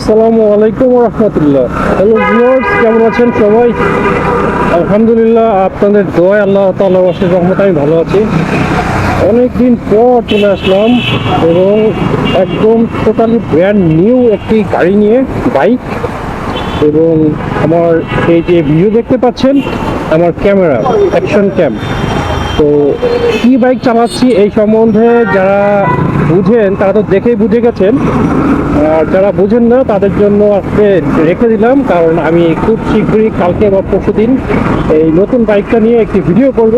আসসালামু আলাইকুম ওয়া রাহমাতুল্লাহ। হ্যালো ভিউয়ার্স, কেমন আছেন সবাই? আলহামদুলিল্লাহ, আপনাদের দোয়ায় আল্লাহ তাআলার অশেষ রহমতে আমি ভালো আছি। অনেকদিন পর চলে আসলাম এবং একদম টোটালি ব্র্যান্ড নিউ একটি গাড়ি নিয়ে, বাইক। এবং আমার এই যে ভিডিও দেখতে পাচ্ছেন, আমার ক্যামেরা অ্যাকশন ক্যাম। তো কি বাইক চালাচ্ছি এই সম্বন্ধে যারা বুঝেন তারা তো দেখেই বুঝে গেছেন, আর যারা বুঝেন না তাদের জন্য আজকে রেখে দিলাম, কারণ আমি খুব শীঘ্রই কালকে বা পরশুদিন এই নতুন বাইকটা নিয়ে একটি ভিডিও করব,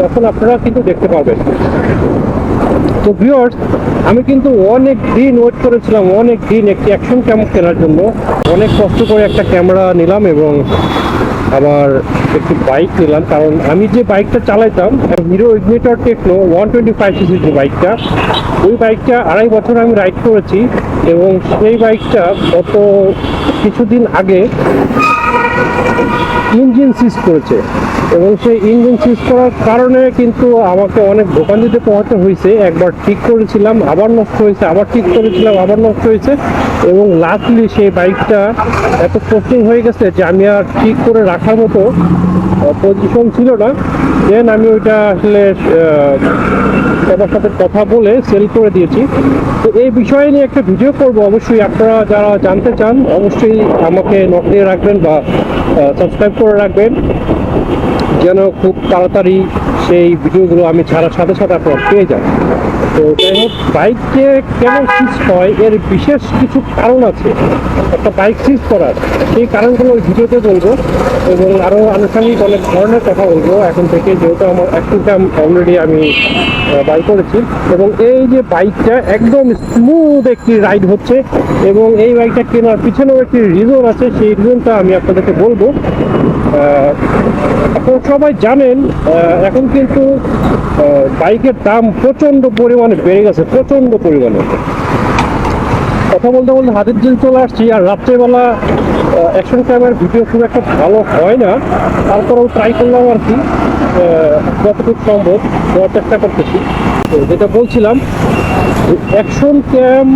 তখন আপনারা কিন্তু দেখতে পাবেন। তো ভিউয়ার্স, আমি কিন্তু অনেক দিন ওয়েট করেছিলাম, অনেক দিন একটি অ্যাকশন ক্যাম কেনার জন্য। অনেক কষ্ট করে একটা ক্যামেরা নিলাম এবং আবার একটি বাইক নিলাম, কারণ আমি যে বাইকটা চালাইতাম হিরো ইগনিটর টেকনো 125cc যে বাইকটা, ওই বাইকটা 2.5 বছর আমি রাইড করেছি। এবং সেই বাইকটা গত কিছুদিন আগে ইঞ্জিন সিজ করেছে, এবং সেই ইঞ্জিন সিজ করার কারণে কিন্তু আমাকে অনেক দোকান দিতে পোহাতে হয়েছে। একবার ঠিক করেছিলাম, আবার নষ্ট হয়েছে, আবার ঠিক করেছিলাম, আবার নষ্ট হয়েছে। এবং লাস্টলি সেই বাইকটা এত কস্টিং হয়ে গেছে যে আমি আর ঠিক করে রাখার মতো পজিশন ছিল না। দেন আমি ওইটা আসলে সবার সাথে কথা বলে সেল করে দিয়েছি। তো এই বিষয়ে নিয়ে একটা ভিডিও করব, অবশ্যই আপনারা যারা জানতে চান অবশ্যই আমাকে নক দিয়ে রাখবেন বা সাবস্ক্রাইব করে রাখবেন, যেন খুব তাড়াতাড়ি সেই ভিডিওগুলো আমি ছাড়ার সাথে সাথে আপনারা পেয়ে যান। তো যাই হোক, বাইকে কেন সিজ হয় এর বিশেষ কিছু কারণ আছে একটা বাইক সিজ করার, সেই কারণগুলো ওই ভিডিওতে বলবো এবং আরও আনুষঙ্গিক অনেক ধরনের কথা বলবো এখন থেকে, যেহেতু আমার একটা অলরেডি আমি বাই করেছি। এবং এই যে বাইকটা একদম স্মুথ একটি রাইড হচ্ছে, এবং এই বাইকটা কেনার পিছনেও একটি রিজন আছে, সেই রিজনটা আমি আপনাদেরকে বলবো। আপনারা সবাই জানেন এখন কিন্তু বাইকের দাম প্রচণ্ড পরিমাণে বেড়ে গেছে, প্রচণ্ড পরিমাণে। কথা বলতে বলতে হাতের দিন চলে আসছি, আর রাত্রেবেলা অ্যাকশন ক্যামেরার ভিডিও খুব একটা ভালো হয় না, তারপরেও ট্রাই করলাম আর কি, যতটুকু সম্ভব দেওয়ার চেষ্টা করতেছি। তো যেটা বলছিলাম, অ্যাকশন ক্যাম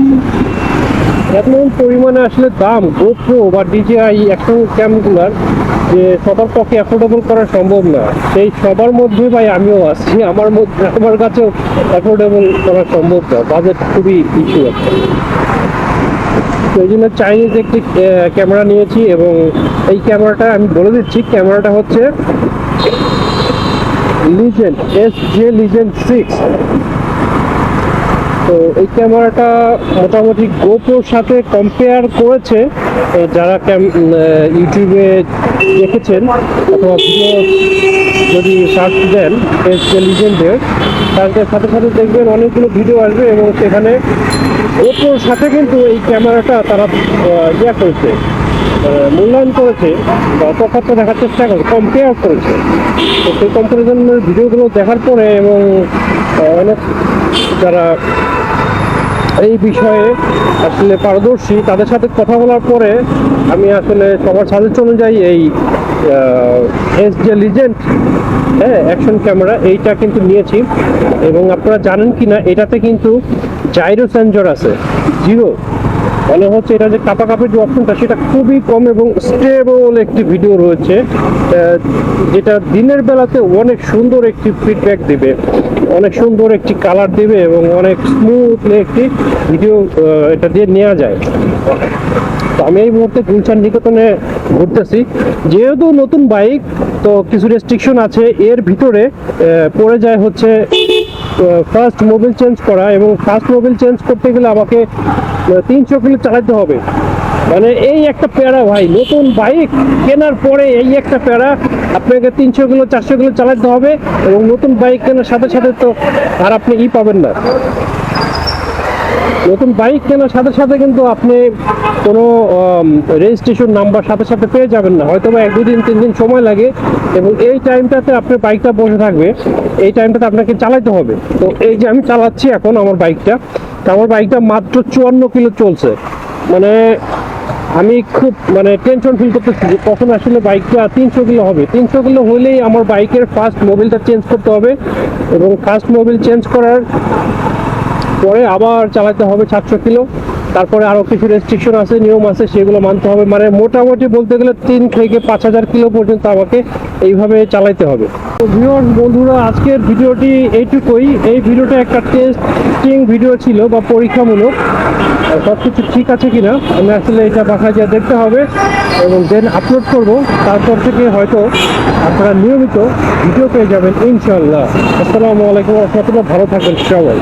এমন পরিমাণে আসলে দাম গোপ্রো বা DJI অ্যাকশন ক্যামগুলার, যে সবার পক্ষে অ্যাফোর্ডেবল করা সম্ভব না। সেই সবার মধ্যে ভাই আমিও আছি, আমার কাছেও অ্যাফোর্ডেবল করা সম্ভব না, বাজেট খুবই ইস্যু আছে। তো এই জন্য চাইনিজ একটি ক্যামেরা নিয়েছি, এবং এই ক্যামেরাটা আমি বলে দিচ্ছি, ক্যামেরাটা হচ্ছে লিজেন্ড SJ লিজেন্ড 6। তো এই ক্যামেরাটা মোটামুটি গোপ্রোর সাথে কম্পেয়ার করেছে যারা ইউটিউবে দেখেছেন, অথবা ভিডিও যদি সার্চ দেন SJ লিজেন্ডের, তার সাথে সাথে দেখবেন অনেকগুলো ভিডিও আসবে, এবং সেখানে গোপ্রোর সাথে কিন্তু এই ক্যামেরাটা তারা করেছে, মূল্যায়ন করেছে বা তফাৎটা দেখার চেষ্টা করে, কম্পেয়ার করেছে। তো সেই কম্পারিজনের ভিডিওগুলো দেখার পরে এবং অনেক যারা এই বিষয়ে আসলে পারদর্শী তাদের সাথে কথা বলার পরে আমি আসলে সবার সাজেশন অনুযায়ী এই SJ লিজেন্ড অ্যাকশন ক্যামেরা এইটা কিন্তু নিয়েছি। এবং আপনারা জানেন কি না, এটাতে কিন্তু জাইরো সেন্সর আছে, 0, মানে হচ্ছে এটা যে কাপাকাপির যে অপশনটা সেটা খুবই কম, এবং স্টেবল একটি ভিডিও রয়েছে, যেটা দিনের বেলাতে অনেক সুন্দর একটি ফিডব্যাক দেবে, অনেক সুন্দর একটি কালার দেবে, এবং অনেক স্মুথলি একটি ভিডিও এটা দিয়ে নেওয়া যায়। তো আমি এই মুহূর্তে গুলশান নিকেতনে ঘুরতেছি, যেহেতু নতুন বাইক তো কিছু রেস্ট্রিকশন আছে, এর ভিতরে পড়ে যায় হচ্ছে ফার্স্ট মোবিল চেঞ্জ করা, এবং ফার্স্ট মোবিল চেঞ্জ করতে গেলে আমাকে 300 কিলো চালাতে হবে। মানে এই একটা প্যারা ভাই, নতুন বাইক কেনার পরে এই একটা প্যারা, আপনাকে 300 কিলো 400 কিলো চালাতে হবে, এবং নতুন বাইক কেনার সাথে সাথে তো আর আপনি পাবেন না। নতুন বাইক কেনার সাথে সাথে কিন্তু আপনি কোনো রেজিস্ট্রেশন নাম্বার সাথে সাথে পেয়ে যাবেন না, হয়তো বা 1-2 দিন 3 দিন সময় লাগে, এবং এই টাইমটাতে আপনার বাইকটা বসে থাকবে, এই টাইমটাতে আপনাকে চালাতে হবে। তো এই যে আমি চালাচ্ছি এখন আমার বাইকটা, আমার বাইকটা মাত্র 54 কিলো চলছে। মানে আমি খুব টেনশন ফিল করতেছি যে কখন আসলে বাইকটা 300 কিলো হবে। 300 কিলো হলেই আমার বাইকের ফার্স্ট মোবিলটা চেঞ্জ করতে হবে, এবং ফার্স্ট মোবিল চেঞ্জ করার পরে আবার চালাতে হবে 700 কিলো, তারপরে আরও কিছু রেস্ট্রিকশন আছে, নিয়ম আছে, সেগুলো মানতে হবে। মানে মোটামুটি বলতে গেলে 3 থেকে 5,000 কিলো পর্যন্ত আমাকে এইভাবে চালাইতে হবে। তো ভিউয়ার্স বন্ধুরা, আজকের ভিডিওটি এইটুকুই। এই ভিডিওটা একটা টেস্টিং ভিডিও ছিল বা পরীক্ষামূলক, সব কিছু ঠিক আছে কিনা আমি আসলে এটা বাসায় যা দেখতে হবে এবং দেন আপলোড করব। তারপর থেকে হয়তো আপনারা নিয়মিত ভিডিও পেয়ে যাবেন ইনশাআল্লাহ। আসসালামু আলাইকুম ওয়া রাহমাতুল্লাহ। ভালো থাকবেন সবাই।